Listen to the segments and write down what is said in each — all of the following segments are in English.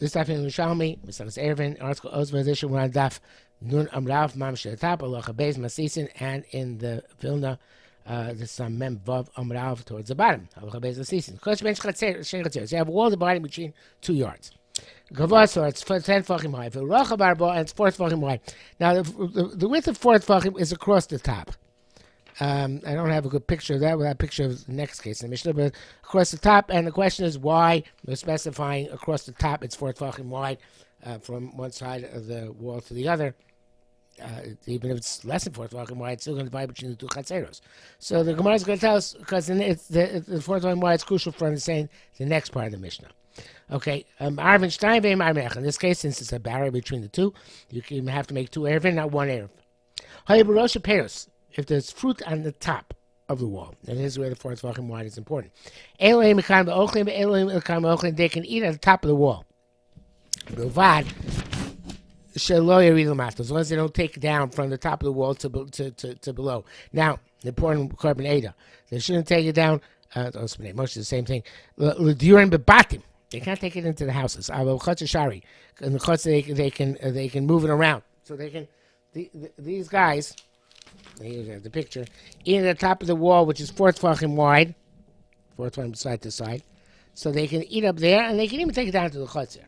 This daf in Yerushalmi, Mesachas Eruvin, article Osvazisha, we're on daf Nun Amrav Mam Shetatap, Alocha Beis Masisin, and in the Vilna, this is Mem Vav Amrav towards the bottom. Alocha Beis Masisin. So you have a wall dividing between 2 yards. Gavah, so it's 10 tefachim high. V'rocha barbo, and it's 4 tefachim wide. Now the width of 4 tefachim is across the top. I don't have a good picture of that. We'll have a picture of the next case in the Mishnah, but across the top. And the question is why we're specifying across the top it's 4 tefachim wide from one side of the wall to the other. Even if it's less than 4 tefachim wide, it's still going to divide between the 2 chatzeros. So the Gemara is going to tell us, because the 4 tefachim wide is crucial for understanding the next part of the Mishnah. Okay, Arvin Stein, Arvin. In this case, since it's a barrier between the two, you can have to make 2 Eruvin, not 1 Eruv. Hayabarosha Peros. If there's fruit on the top of the wall, and this is where the 4 tefachim wide is important. They can eat at the top of the wall. As long as they don't take it down from the top of the wall to below. Now, the important carbon Ada. They shouldn't take it down. Most of the same thing. They can't take it into the houses. In the chutz, they can move it around. So they can. These guys. Here's the picture. In the top of the wall, which is 4 tefachim wide, 4 tefachim side to side, so they can eat up there, and they can even take it down to the chutzner,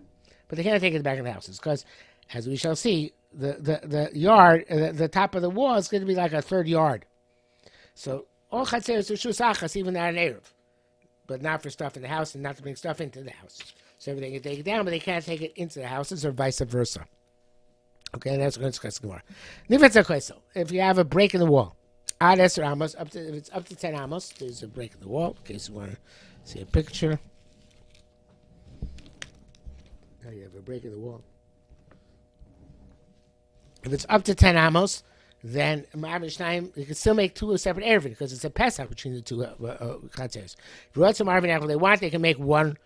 but they can't take it back in the houses because, as we shall see, the yard, the top of the wall is going to be like a 3rd yard. So all chatzeros are shusachas, even at an eruv, but not for stuff in the house and not to bring stuff into the house. So they can take it down, but they can't take it into the houses, or vice versa. Okay, that's going to discuss Gemara. If you have a break in the wall, if it's up to 10 amos, there's a break in the wall. In case you want to see a picture. Now you have a break in the wall. If it's up to 10 amos, then you can still make 2 separate Eruvin because it's a Pesach between the 2 chatzeros. If you want some Eruvin, they want, they can make 1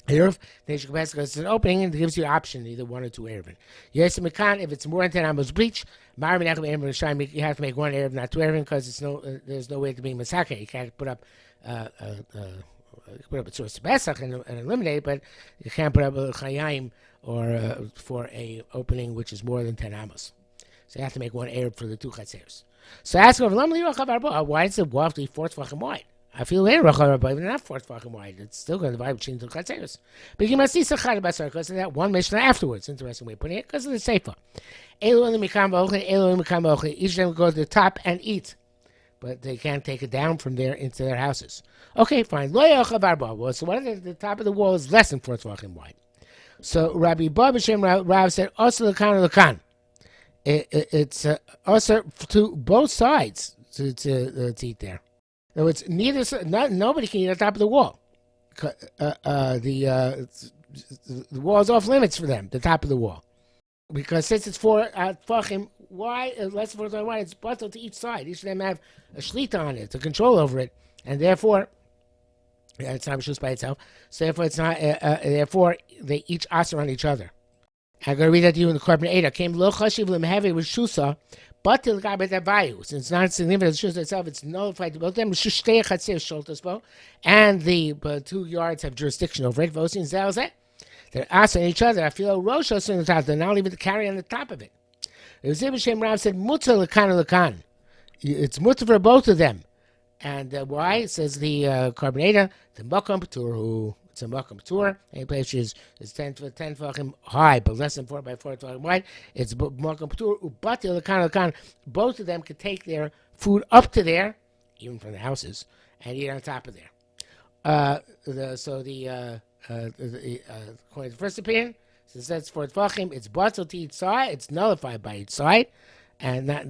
Eruv, they should because it's an opening and it gives you an option, either 1 or 2 Eruvin. Yes, if it's more than 10 amos bleach, you have to make 1 Eruv, not 2 Eruvin, because there's no way to be Masake. You can't put up a source of Pesach and eliminate it, but you can't put up a Chayim or for a opening which is more than 10 amos. So you have to make 1 Eruv for the 2 chatzeros. So ask her, why is the wall have to be 4 tefachim wide? I feel later, but not 4 tefachim wide. It's still going to divide between the 2 chatzeros. But you must see because of that one Mishnah afterwards. Interesting way of putting it, because of the Seifa. Each of them go to the top and eat, but they can't take it down from there into their houses. Okay, fine. So what if the top of the wall is less than 4 tefachim wide? So Rabbi B'Shem Rav said, also lakan. It's also to both sides to eat there. In other words, nobody can eat on top of the wall. The wall is off limits for them, the top of the wall. Because since it's 4 tefachim wide, less than 4 tefachim wide, it's bottled to each side. Each of them have a shlita on it, a control over it. And therefore, it's not just by itself. So therefore, it's not. Therefore, they each aser on each other. I'm going to read that to you in the Korban Eidah. Came lo chashiv lemhevi with shusa. But since it's not significant to itself, it's nullified to both of them. And the 2 yards have jurisdiction over it. They're asking each other. I feel roshos in the top. They're not even to carry on the top of it. Shem Rav said, "Mutter lekan." It's mutter for both of them. And why? It says the Korban Eidah, the makom patur. It's a makom patur. Any place is 10 tefachim high, but less than 4 by 4 tefachim wide. It's makom patur. Ubatil lekan. Both of them can take their food up to there, even from the houses, and eat on top of there. According to the first opinion, since that's 4 tefachim, it's batel to each side. It's nullified by each side, and not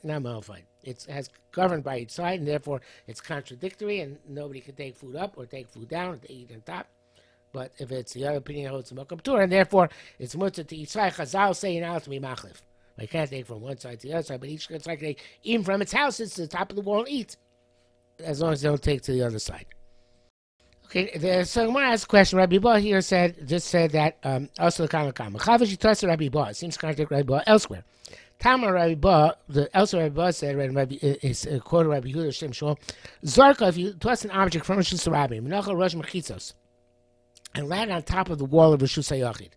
nullified. It has governed by each side, and therefore it's contradictory, and nobody can take food up or take food down, or eat on top. But if it's the other opinion, it's a makom patur, and therefore it's mutter to each side. Chazal say you're not to be machlif. I can't take from one side to the other side, but each side can take even from its house, it's to the top of the wall and eat, as long as they don't take to the other side. Okay, so I'm going to ask a question. Rabbi Ba here said that also the Kama. Chavashi Tasa Rabbi Ba. It seems to contradict Rabbi Ba elsewhere. Tama Rabbi Ba, elsewhere Rabbi Ba said, is quoted Rabbi Yehuda Shem Shol, Zarka, if you toss an object from Rosh Hashanah, Menacha Rosh Mechitzos, and land on top of the wall of Rishus HaYachid.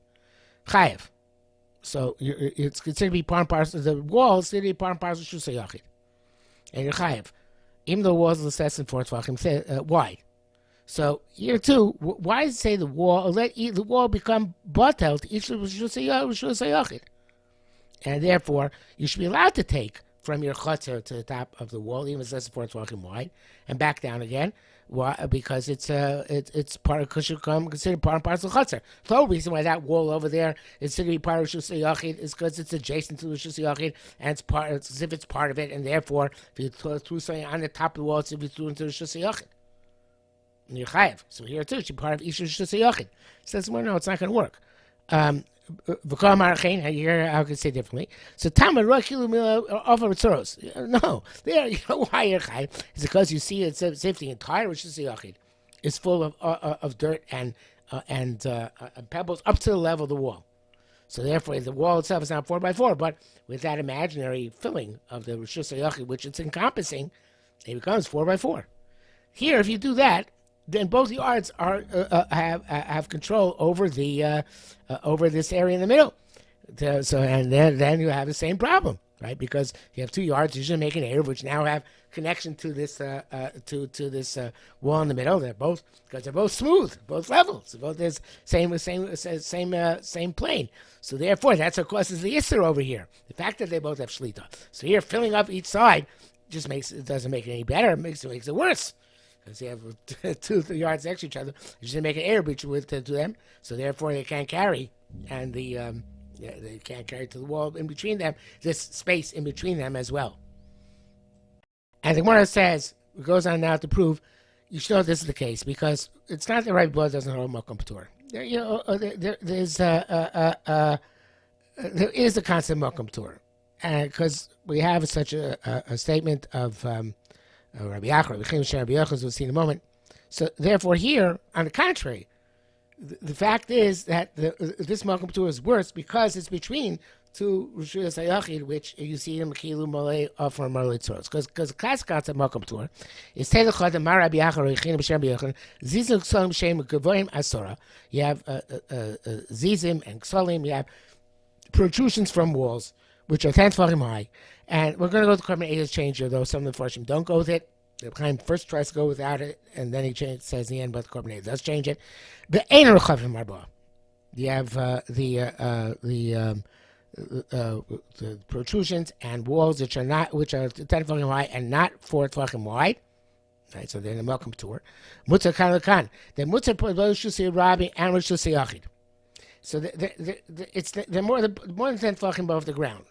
Chayev. So it's considered to be part and parcel. The wall is considered to be part and parcel of Rishus HaYachid. And you're chayev. Even though the wall is less than 4 tvachim wide. So here too, why does it say the wall? Let the wall become batel to each of Rishus HaYachid. And therefore, you should be allowed to take from your chutzner to the top of the wall, even if it's less than 4 tvachim wide, and back down again. Why? Because it's part of considered part and parcel of chutzner. The whole reason why that wall over there is considered to be part of Rishus HaYachid is because it's adjacent to Rishus HaYachid, and it's as if it's part of it, and therefore, if you threw something on the top of the wall, it's as if you threw into Rishus HaYachid. And you're chayev. So here too, it's part of each Rishus HaYachid. Says, well, no, it's not going to work. Here I could say differently. So no, there you know why you're chayev. It's because you see it's as if the entire Rishus HaYachid is full of dirt and pebbles up to the level of the wall. So therefore, the wall itself is not 4 by 4, but with that imaginary filling of the Rishus HaYachid, which it's encompassing, it becomes 4 by 4. Here, if you do that, then both yards have control over the over this area in the middle. So and then you have the same problem, right? Because you have 2 yards, you should make an eruv, which now have connection to this to this wall in the middle. They're both smooth, both level, so both there's same plane. So therefore, that's what causes the isser over here. The fact that they both have shlita. So here, filling up each side just doesn't make it any better. It makes it worse. Because you have 2 yards next to each other, you should make an air breach to them, so therefore they can't carry, and they can't carry to the wall in between them. This space in between them as well. And the Gemara says, it goes on now to prove, you should know this is the case, because it's not that Rabbi Blood doesn't hold Mokum Patur. There is the concept of Mokum Patur, because we have such a statement of Rabbi Yachar, Rabbi Chaim, Rabbi Yochanan, we'll see in a moment. So therefore here, on the contrary, the fact is that this Malkum Patur is worse because it's between 2 Rishus HaYachid, which you see in Mechilu Malay from Malay Tzoros. Because the classic concept of Malkum Patur is Telechad and Mar Rabbi Yachar, Rabbi Chaim, Rabbi Yochanan, Zizim, Ksolim, Shem, Gavoim, Asora. You have Zizim and Ksolim, you have protrusions from walls, which are 10 tefachim high. And we're going to go to the Korban Eidos changer, though some of the Farshim don't go with it. The Chaim first tries to go without it, and then he says in the end, but the Korban Eidos does change it. The Ein Rechavim Arba. You have the protrusions and walls which are 10 tefachim high and not 4 tefachim wide. Right, so they're in the Malkum Patur. Mutzah kan lekan. Then Mutzah Rishus Rabbi and Rishus HaYachid. So they're more than 10 tefachim above the ground.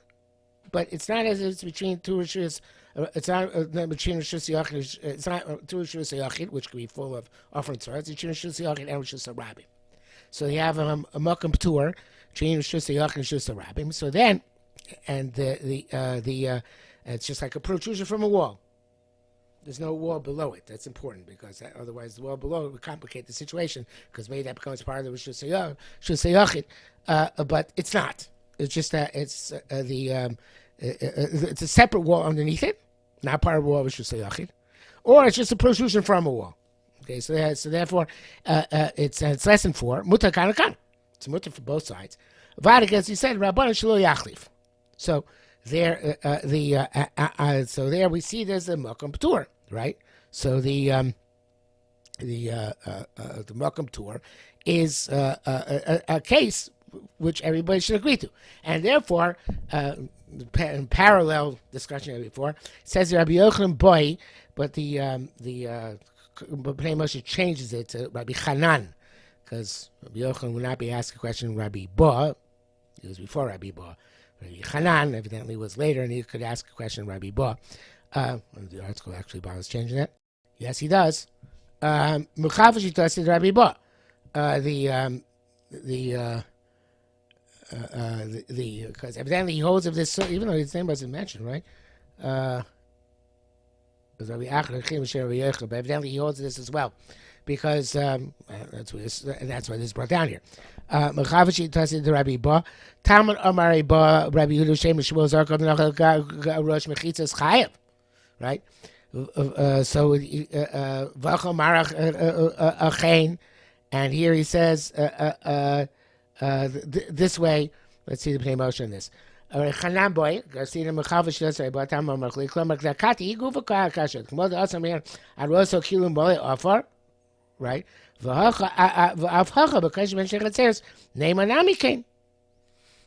But it's not as if it's between 2 Rishus. It's not between Rishus HaYachid. It's not 2 Rishus HaYachid, which could be full of offering tzara. It's between Rishus HaYachid and Rishus HaRabim. So you have a Malkum Patur between Rishus HaYachid and Rishus HaRabim. So then, and it's just like a protrusion from a wall. There's no wall below it. That's important because otherwise the wall below would complicate the situation because maybe that becomes part of the Rishus HaYachid. But it's not. It's just that it's it's a separate wall underneath it, not part of the wall of Rishus HaYachid, or it's just a protrusion from a wall. Okay, so therefore it's less than 4. Mutar kan lekan. It's mutar for both sides. Vadik, as you said, Rabbanan shelo yachlif. So there, so there we see there's a Malkum Patur, right? So the Malkum Patur is a case which everybody should agree to, and therefore, in parallel discussion before, it says Rabbi Yochanan boy, but the Bnei Moshe changes it to Rabbi Chanan, because Rabbi Yochanan would not be asked a question Rabbi Ba. It was before Rabbi Ba. Rabbi Chanan evidently was later, and he could ask a question Rabbi Ba. The article actually bothers changing that. Yes, he does. Muchavish does it Rabbi Ba. Because evidently he holds of this, even though his name wasn't mentioned, right? But evidently he holds this as well, because that's why this is brought down here. Mechavish Tasid Rabbi Ba, Talmud Amar Ba, Rabbi Yehuda Shem Shmuel Zarkov Rosh Mechitzas Chayev, right? So Vachal Marach Achain, And here he says this way. Let's see the Pnei Moshe in this. Chanan boy, Garcina Mechalvish Yosei, Batam Machli, Klomak Zakati, Iguva Kashat, Kmod Asamir, Aroso Kilum Boy offer, right? V'avhacha, because you mentioned Chatzeres, name Anami came.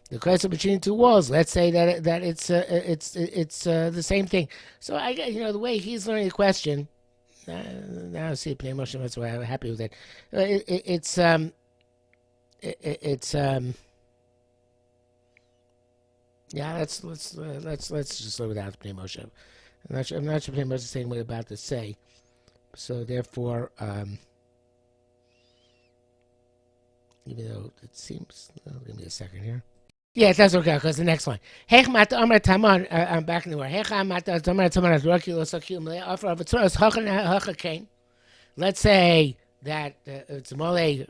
The question between two walls. Let's say that it's the same thing. So I the way he's learning the question. Now see Pnei Moshe. That's why I'm happy with it. Yeah. Let's just live without Pnei Moshe. I'm not sure Pnei Moshe is saying what I'm about to say. So therefore, even though it seems, give me a second here. Yeah, that's okay, because the next line. I'm back in the word. Let's say that it's mole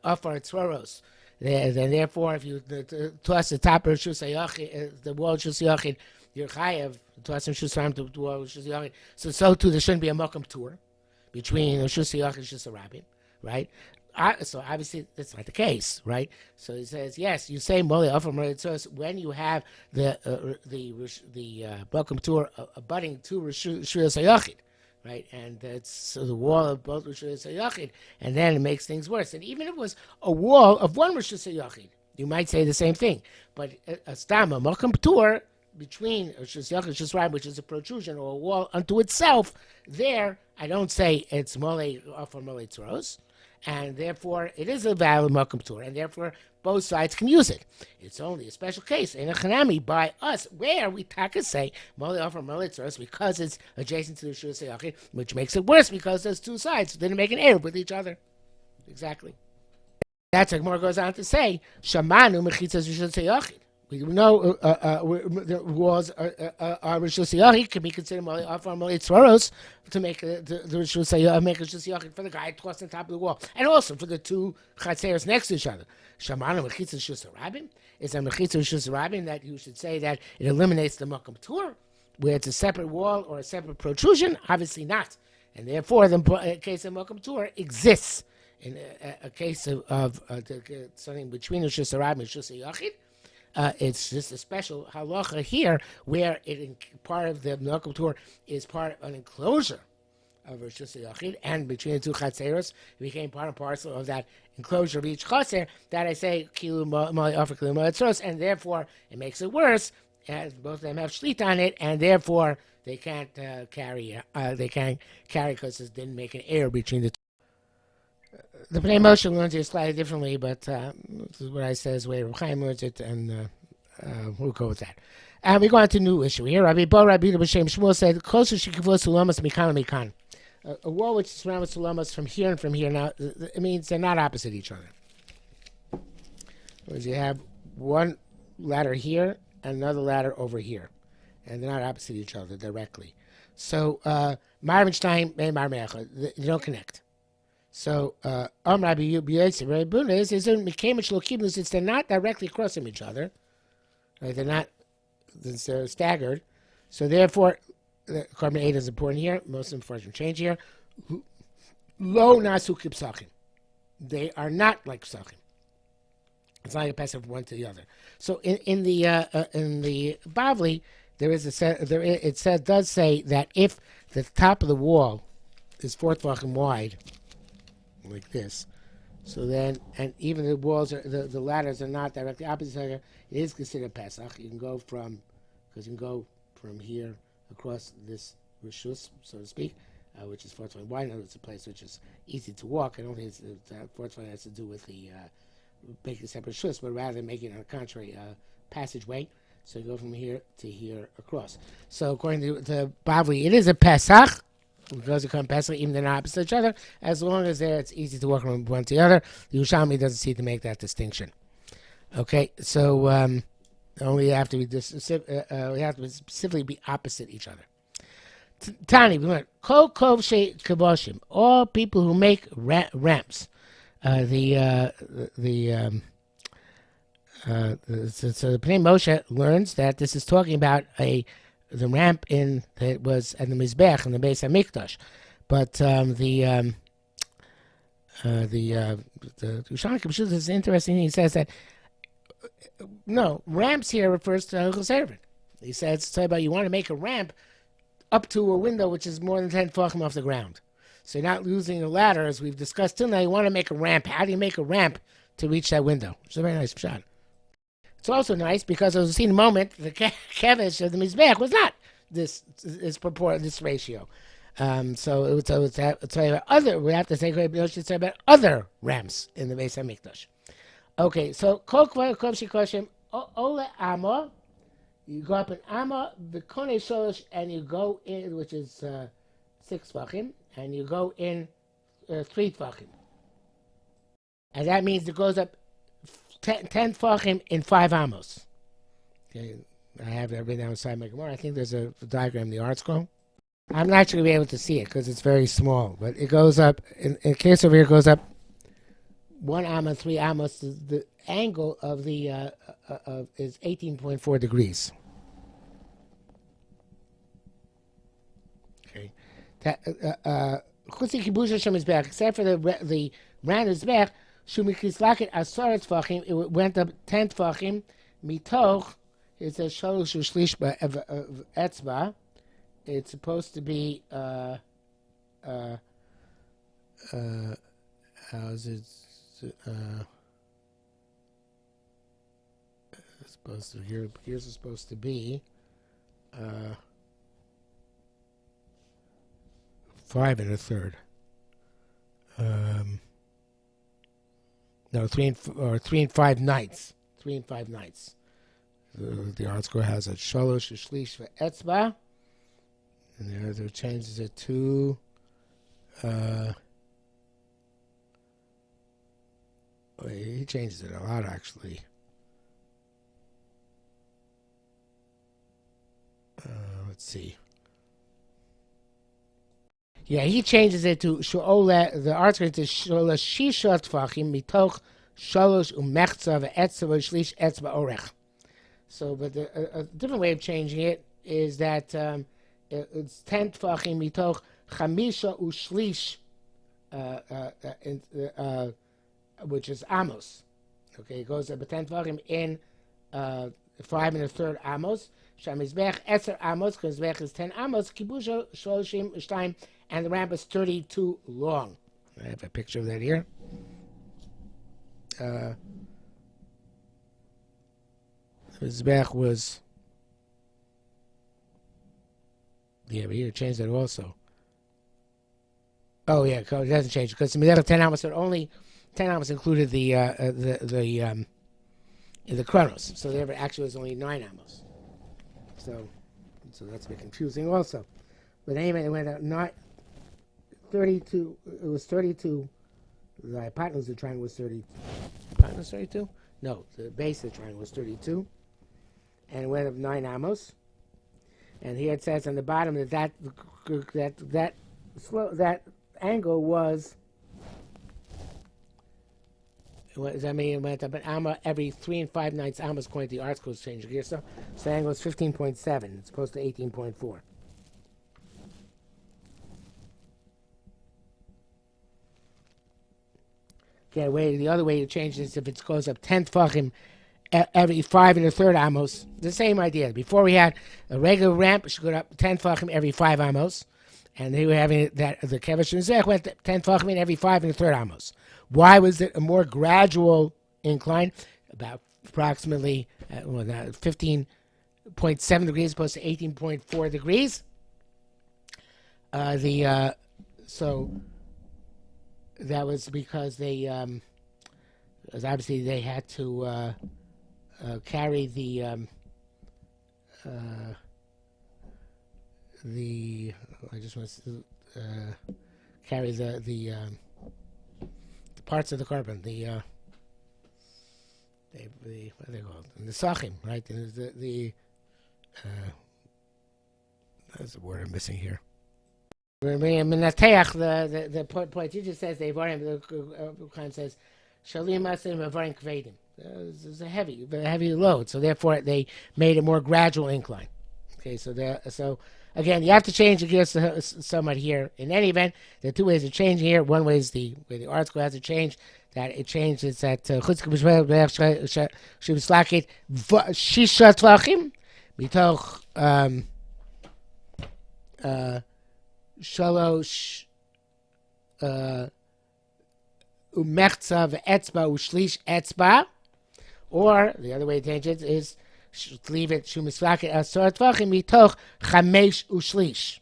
offer tzoros. Then therefore, if you toss the top of the wall of you're chayav toss some shusayim to the wall of shusayachid. So too, there shouldn't be a mokum tour between shusayachid and shusarabim, right? So obviously that's not the case, right? So he says, yes, you say mole offer mole tzoros when you have the mokum tour abutting to shusayachid. Right, and that's the wall of both Rosh Hashanah, and then it makes things worse. And even if it was a wall of one Rosh Hashanah, you might say the same thing. But a stama, Malkam Tur, between Rosh Hashanah, which is a protrusion or a wall unto itself, there, I don't say it's Mole or Mole Tzoros, and therefore it is a valid Malkam Tur, and therefore both sides can use it. It's only a special case in a Chanami by us, where we taka say Mole offer Mole Tzoros because it's adjacent to the Shur Seyachid, which makes it worse because there's two sides. So they didn't make an error with each other. Exactly. That's what Gemara goes on to say. Shamanu mechitzas Shur Seyachid. We know the walls are Rosh Hashanah can be considered Mole offer Mole Tzoros to make the Rosh Hashanah make a Rosh Hashanah for the guy tossed on top of the wall, and also for the two chatzeros next to each other. Shamanu mechitzas Shus Rabim is a mechitzas Shus Rabim that you should say that it eliminates the Mokum Tur, where it's a separate wall or a separate protrusion. Obviously not, and therefore the case of Mokum Tur exists in a case of something between Rosh Hashanah and Rosh Hashanah. It's just a special halacha here, where part of the Mokum Tur is part of an enclosure of Rosh Hashanah, and between the two chatzeros, it became part and parcel of that enclosure of each chatzer. That I say kilu mali offer kilu mali tzoros, and therefore it makes it worse, as both of them have shlit on it, and therefore they can't carry. They can't carry because it didn't make an error between the two. The Pnei Moshe learns it slightly differently, but this is what I say is the way Reb Chaim learns it, and we'll go with that. And we go on to a new issue here. Rabbi B'Shem Shmuel said, "Closer shekivos sulamas mikan mikan." A wall which surrounds sulamas from here and from here. Now, it means they're not opposite each other. Because you have one ladder here and another ladder over here, and they're not opposite each other directly. So, Marvinstein and Marmecha, they don't connect. So, Rabbi Yosef, Rabbi Buna is they're not directly crossing each other. Right? They're staggered. So therefore, the carbon 8 is important here. Most important change here. Lo nasu kipsachim. They are not like psachim. It's not like a passive one to the other. So in the Bavli, there is does say that if the top of the wall is 4 tvachim wide, like this, so then, and even the walls the ladders are not directly opposite each other, it is considered Pesach. You can go from here across this rishus, so to speak, which is 420 wide. I know it's a place which is easy to walk. I don't think 420 has to do with the making separate rishus, but rather making it on the contrary passageway. So you go from here to here across. So according to the Bavli, it is a Pesach. Because it come Pesach, even they're not opposite each other, as long as it's easy to walk from one to the other. The Yerushalmi doesn't seem to make that distinction. Okay, so only have to be we have to specifically be opposite each other. Tani, we went Kol Kovshe Kaboshim, all people who make ramps. So the Pnei Moshe learns that this is talking about the ramp that was at the Mizbech in the base of Mikdash, but the Yerushalmi Eruvin is interesting. He says that no ramps here refers to Hilchos Eruvin. He says it's about you want to make a ramp up to a window which is more than 10 tefachim off the ground. So you're not using a ladder, as we've discussed till now. You want to make a ramp. How do you make a ramp to reach that window? Which is a very nice shot. It's also nice because, as we've seen in a moment, the kevish of the mizbech was not this ratio. So it's about other. We have to say it's about other ramps in the Beis Hamikdash. Okay, so kol shikoshim ole amo. You go up in Amma, Vikone Sholosh, and you go in, which is 6 tefachim, and you go in 3 tefachim. And that means it goes up 10 tefachim in 5 amos. Okay, I have that written down inside my Gemara. I think there's a diagram in the art scroll. I'm not actually going to be able to see it because it's very small, but it goes up, in case over here, it goes up 1 amma, 3 amos. The angle of the is 18.4 degrees. Okay, except for the round mizbech, shumikrislaket asar tefachim. It went up 10 tefachim. Mitoch, it says shalosh u'shlish etzba. It's supposed to be how's it? Supposed to here's supposed to be 5 1/3. No, 3 and 5 nights. 3 and 5 nights. The art score has a shalosh shlish for etzba, and the other changes it to he changes it a lot actually. Let's see. Yeah, he changes it to the article to sholosh shisha tefachim mitoch shalosh umechza ve'etzva v'shlish etzba orech. So, but a different way of changing it is that it's 10 tefachim mitoch chamisha u'shlish, which is amos. Okay, it goes up 10 tefachim in 5 1/3 amos. Shamizbech Eser amos, because Mizbech is 10 amos. Kibusha shloshim shtayim, and the ramp is 32 long. I have a picture of that here. Mizbech was, yeah, but here changed that also. Oh yeah, it doesn't change because Mizbech 10 amos, but only 10 amos included the chronos. So there actually was only 9 amos. So that's a bit confusing also. But anyway, it went out not 32. It was 32. The hypotenuse of the triangle was 30. Hypotenuse 32? No, the base of the triangle was 32. And it went up 9 amos. And here it says on the bottom that angle was. Does that mean it went up an amma every 3 and 5 nights? Amma's according to the art school's changing here. So the angle is 15.7. It's opposed to 18.4. Okay, the other way to change this, if it goes up 10 tefachim every 5 1/3 amos, the same idea. Before we had a regular ramp, it should go up 10 tefachim every 5 amos. And they were having that the kevish and zech went 10 tefachim in every 5 1/3 amos. Why was it a more gradual incline? About approximately 15.7 degrees opposed to 18.4 degrees. So that was because because obviously they had to carry I just want to carry the parts of the carbon, what are they called? The sachim, right? That's the word I'm missing here. The point teacher says the Khan says shalim asim avarim kvedim. It's a heavy load, so therefore they made a more gradual incline. Okay, so Again, you have to change the gears somewhat here. In any event, there are two ways of changing here. One way is the way the article has to change. That it changes that she was slakit shisha tvachim mitoch shalosh umechza ve'etzba ushlish etzba. Or the other way to change it is leave it shumislakit asar tvachim mitoch chamesh ushlish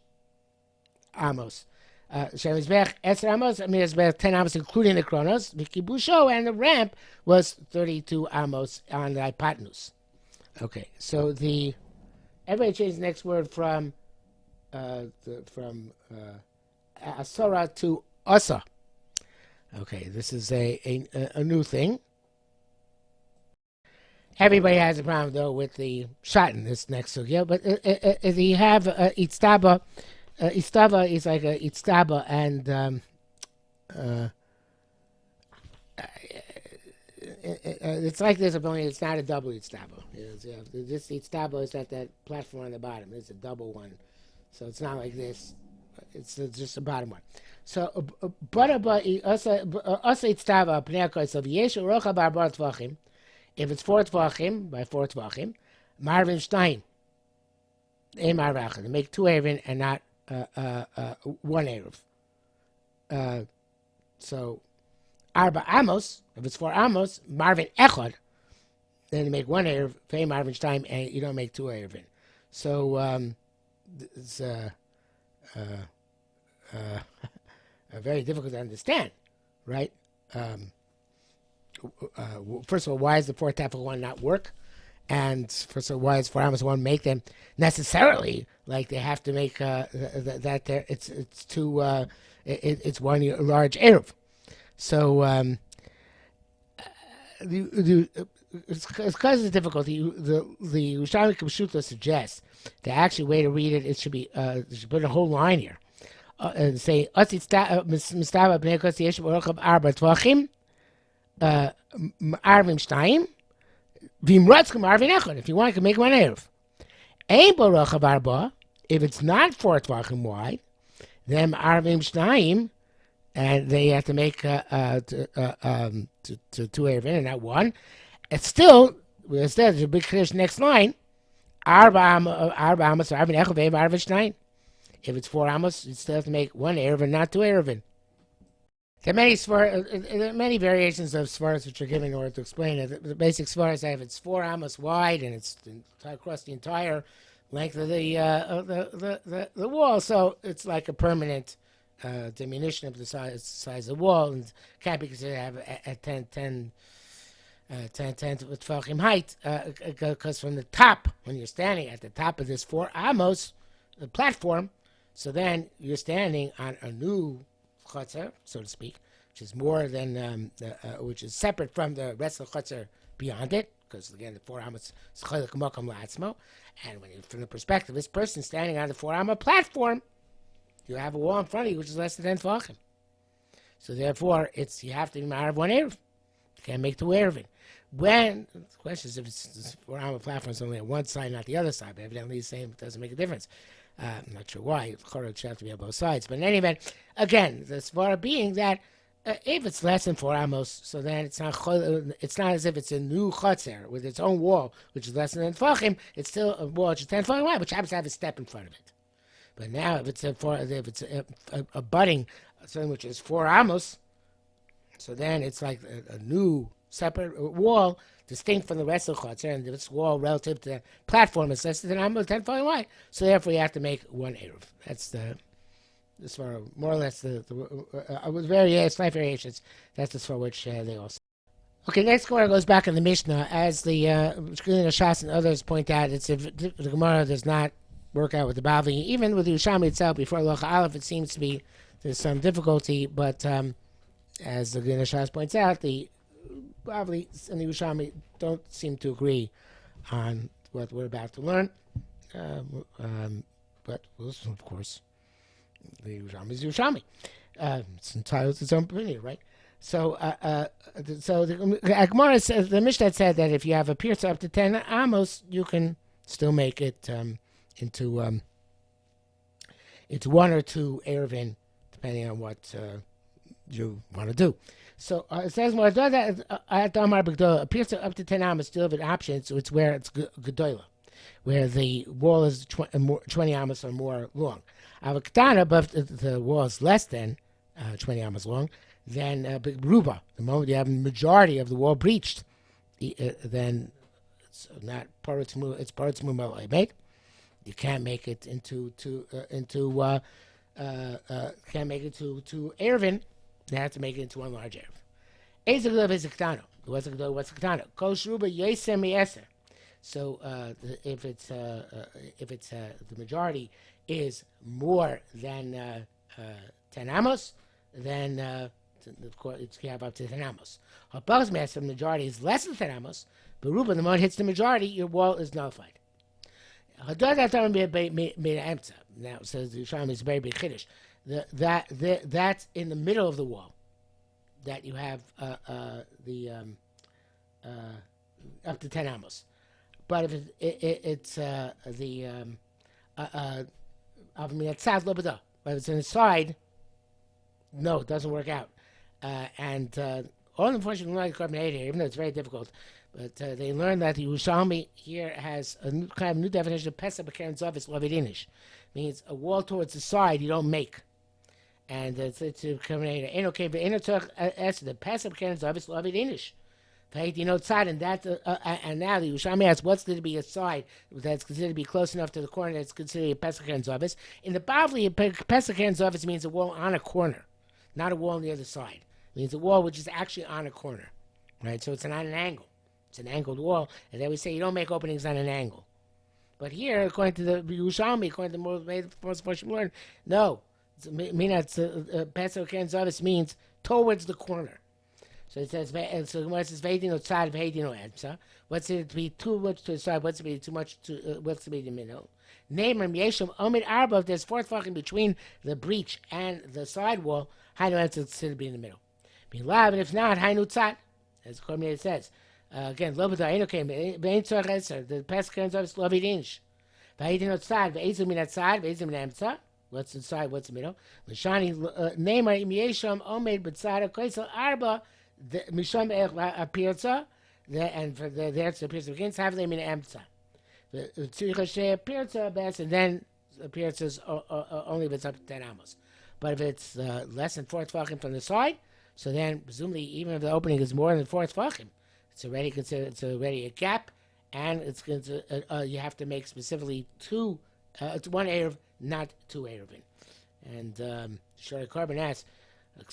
amos. Shemizbech Eser Amos, Mizbech 10 Amos, including the Kronos. Vikibusho, and the ramp was 32 Amos on the hypotenuse. Okay, so everybody changed the next word from Asora to Asa. Okay, this is a new thing. Everybody has a problem though with the shot in this next sugya, but if you have Itztaba. Istava is like a Itztaba, and it's like this, but only it's not a double Itztaba. This Itztaba is at that platform on the bottom. It's a double one, so it's not like this. It's just a bottom one. So, if it's 4 tvachim by 4 tvachim, Marvin Stein, they make 2 Eruvin and not 1 Eruv. So, Arba Amos, if it's 4 Amos, Marvin Echad, then you make 1 Eruv, Fei Marvin Stein, and you don't make 2 Eruvin. So, it's very difficult to understand, right? First of all, why does the 4 Tefel 1 not work? And first of all, why does 4 Amos 1 make them necessarily like they have to make that there? It's too it's one large Eruv. So it's because of the difficulty. The Yerushalmi Pshuto suggests the actual way to read it. It should be should put a whole line here and say Mistava Bnei Kos Yesh Baruch Arba Tvachim Arvim Shtayim. If you want, you can make 1 Eruv. Ein Baruch Arba. If it's not 4 Tvachim wide, then Arvim Shnayim, and they have to make to 2 Eruvin and not 1. It's still, instead, there's a big Kiddush next line. Arba Amos, Arvin Echad, Ve'ev Arvin Shnayim. If it's 4 Amos, you still have to make 1 Eruvin, not 2 Eruvin. There are many variations of svaras which are given in order to explain it. The basic svara is that if it's 4 amos wide and it's across the entire length of the wall, so it's like a permanent diminution of the size of the wall, and can't be considered to have a 10 tvachim height, because from the top, when you're standing at the top of this 4 amos platform, so then you're standing on a new chutzner, so to speak, which is more than which is separate from the rest of the chutzner beyond it, because again the 4 amos is chalek makam la'atzmo, and when from the perspective of this person standing on the 4 amos platform, you have a wall in front of you which is less than 10 tvachim. So therefore, you have to be married 1 eruv. You can't make 2 eruvin. When the question is if it's 4 amos platform is only on one side, not the other side, but evidently the same, it doesn't make a difference. I'm not sure why. Chorot should have to be on both sides. But in any event, again, the svara being that if it's less than 4 amos, so then it's not as if it's a new chotzer with its own wall, which is less than 10 tefachim. It's still a wall which is 10 tefachim wide, which happens to have a step in front of it. But now, if it's a budding, something which is 4 amos, so then it's like a new separate wall, distinct from the rest of the chotzer, and this wall relative to the platform is less than 10 tefachim wide. So therefore, you have to make 1 eruv. That's the far more or less with slight variations. That's as far which they also. Okay, next Gemara goes back in the Mishnah, as the Shas and others point out. It's if the Gemara does not work out with the Bavli, even with the Yerushalmi itself. Before Locha Aleph, it seems to be there's some difficulty, but as the Shas points out, the Bavli and the Yerushalmi don't seem to agree on what we're about to learn. But of course, the Yerushalmi is Yerushalmi. It's entitled to its own opinion, right? So the Gemara says, the Mishnah said that if you have a pierce up to 10 amos, you can still make it into it's 1 or 2 Eruvin, depending on what you want to do. So it says more that at Amar B'Gdola appears to up to 10 amas still have an option, so it's where it's Gedola, where the wall is 20 amas or more long. Avaktana, but if the wall is less than 20 amas long, then Ruba, the moment you have the majority of the wall breached, then it's not Paretz Mumel made. You can't make it into can't make it to Eruvin. They have to make it into one large Eruv. Ezeglav is a Ketano. What's a Ketano? Kol Shruba Yesem Yeser. So if it's the majority is more than 10 amos, then of course it's you have up to 10 amos. The majority is less than 10 amos, but Ruba, the moment it hits the majority, your wall is nullified. Now, says the Yerushalmi is a very big chiddush. That's in the middle of the wall that you have up to 10 amos. But if it's but if it's on the side, no, it doesn't work out. And all unfortunately, like even though it's very difficult, but they learned that the Yerushalmi here has a kind of new definition of Pesach B'Keren Zavis Lavidinish. Means a wall towards the side you don't make. And it's a combination. Ain't okay, but ain't no as the Pesach B'Keren Zavis Lavidinish. Right? You know, side, and that, and now the Yerushalmi asks what's going to be a side that's considered to be close enough to the corner that's considered a Pesach B'Keren Zavis. In the Bavli, a Pesach B'Keren Zavis means a wall on a corner, not a wall on the other side. It means a wall which is actually on a corner, right? So it's not an angle. It's an angled wall, and they would say you don't make openings on an angle. But here, according to the Yerushalmi, according to the most portion learned, no. Pesach B'Keren Zavis means towards the corner. So it says, so when it says Veidin outside, Veidin outside. What's it to be too much to the side? What's it to be too much to? What's to be the middle? Name Yesham Omid Arba. If there's 4 fucking between the breach and the side wall, Hainu has to be in the middle. Be loud, and if not, Hainu tzad, as the commentator says. Again, lo b'da Eino came. Bein tzor eser. The Pesach B'Keren Zavis lo vidinsh. Veidin outside. Ve'ezim min outside. Ve'ezim min emtza. What's inside? What's the middle? L'shani Neymar Yesham Omid b'tzad Koisel Arba. The Misham Pirza, and for the there to Pirza begins, have them in Emtza. The Tzuricha Pirza best, and then the Pirza only if it's up to 10 amos. But if it's less than 4 tefachim from the side, so then presumably even if the opening is more than 4 tefachim, it's already considered a gap, and it's going to you have to make specifically 1 eruv, not 2 eruvin. And Shori Korban asks. But the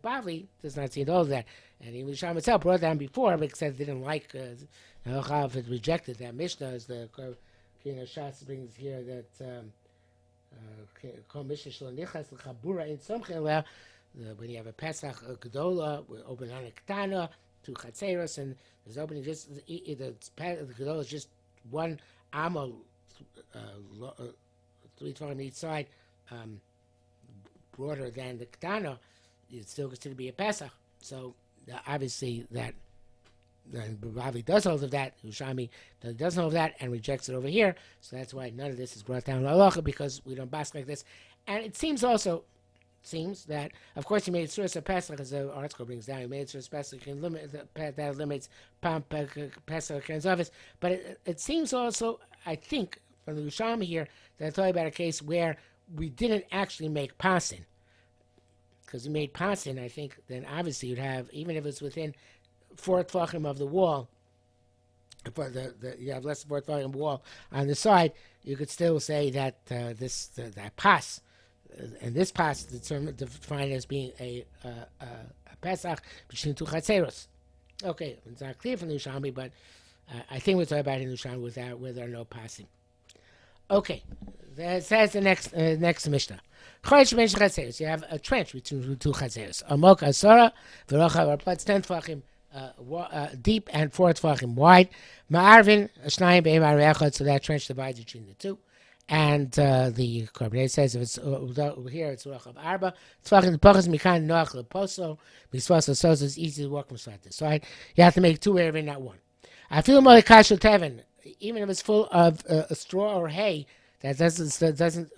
Bavli does not see all of that. And even Yerushalmi itself brought down before, because it didn't like, Chav had rejected that Mishnah, as the King of Shas brings here that when you have a Pesach Gedola, we open on a Ketana, 2 Chatzeros, and there's opening just, the Gedola is just 1 Amo, 3 on each side, broader than the Ketana, it's still considered to be a Pesach. So obviously that Ravi does hold of that. Yerushalmi doesn't hold of that and rejects it over here. So that's why none of this is brought down to halacha, because we don't bask like this. And it seems that of course he made source of Pesach, as the article brings down. He made source of Pesach can limit that limits Pesach B'Keren Zavis. But it seems also, I think, from the Yerushalmi here, that I talking about a case where we didn't actually make pasin. Because we made pasin, I think, then obviously you'd have, even if it's within 4 tefachim of the wall, for you have less than 4 tefachim wall on the side, you could still say that that pas, and this pas defined as being a Pesach between 2 chatzeros. Okay, it's not clear from the Yerushalmi, but I think we're talking about in the Yerushalmi where there are no pasim. Okay, that says the next Mishnah. You have a trench between 2 chatzeros. Amok asara v'rochav arpatz 10 tefachim deep and 4 tefachim wide. Ma'arvin shnayim be'emar re'echad, so that trench divides between the 2. And the Korban says if it's over here, it's rochav arba tefachim. The pachas mikan noach leposo misvaso, so it's easy to walk from side to side. You have to make 2 eruvin, not 1. I feel more like kashel tevin. Even if it's full of straw or hay, That doesn't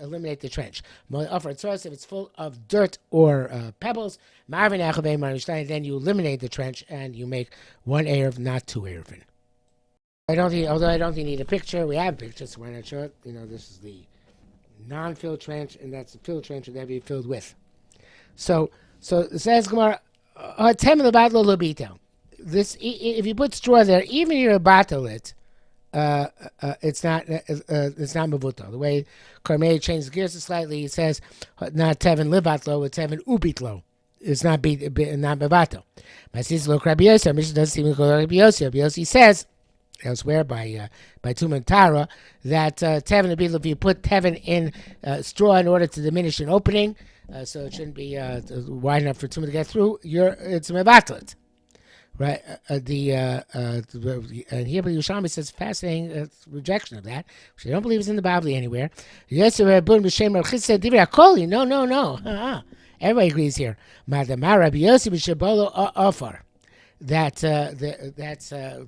eliminate the trench. If it's full of dirt or pebbles, then you eliminate the trench and you make one Erev, not two Erevin. Although I don't think you need a picture, we have pictures, so why not show it? This is the non-filled trench, and that's the filled trench that be filled with. So it says Gemara, "Tem lebatlo lobito." This, if you put straw there, even if you bottle it, it's not mevuto. The way Carmei changes gears slightly, he says not teven lebatlo, it's teven ubitlo. It's not mevato. My sister look Rabbi Yossi. Mishnah doesn't even call Rabbi Yossi. Rabbi Yossi says elsewhere by Tumen Tara that teven ubitlo, if you put teven in straw in order to diminish an opening, so it shouldn't be wide enough for tumah to get through, it's mevato. Right, and here, but Yerushalmi says fascinating rejection of that, which I don't believe is in the Bible anywhere. No. Everybody agrees here. That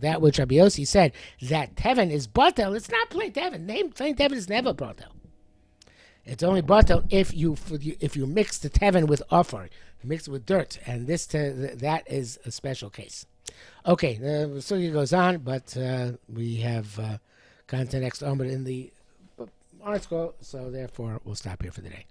that which Rabbi Yossi said that teven is batel. It's not plain teven. Plain teven is never batel. It's only batel if you mix the teven with offer. Mixed with dirt, and that is a special case. Okay, the sugya goes on, but we have gone to the next Omer in the article, so therefore we'll stop here for the day.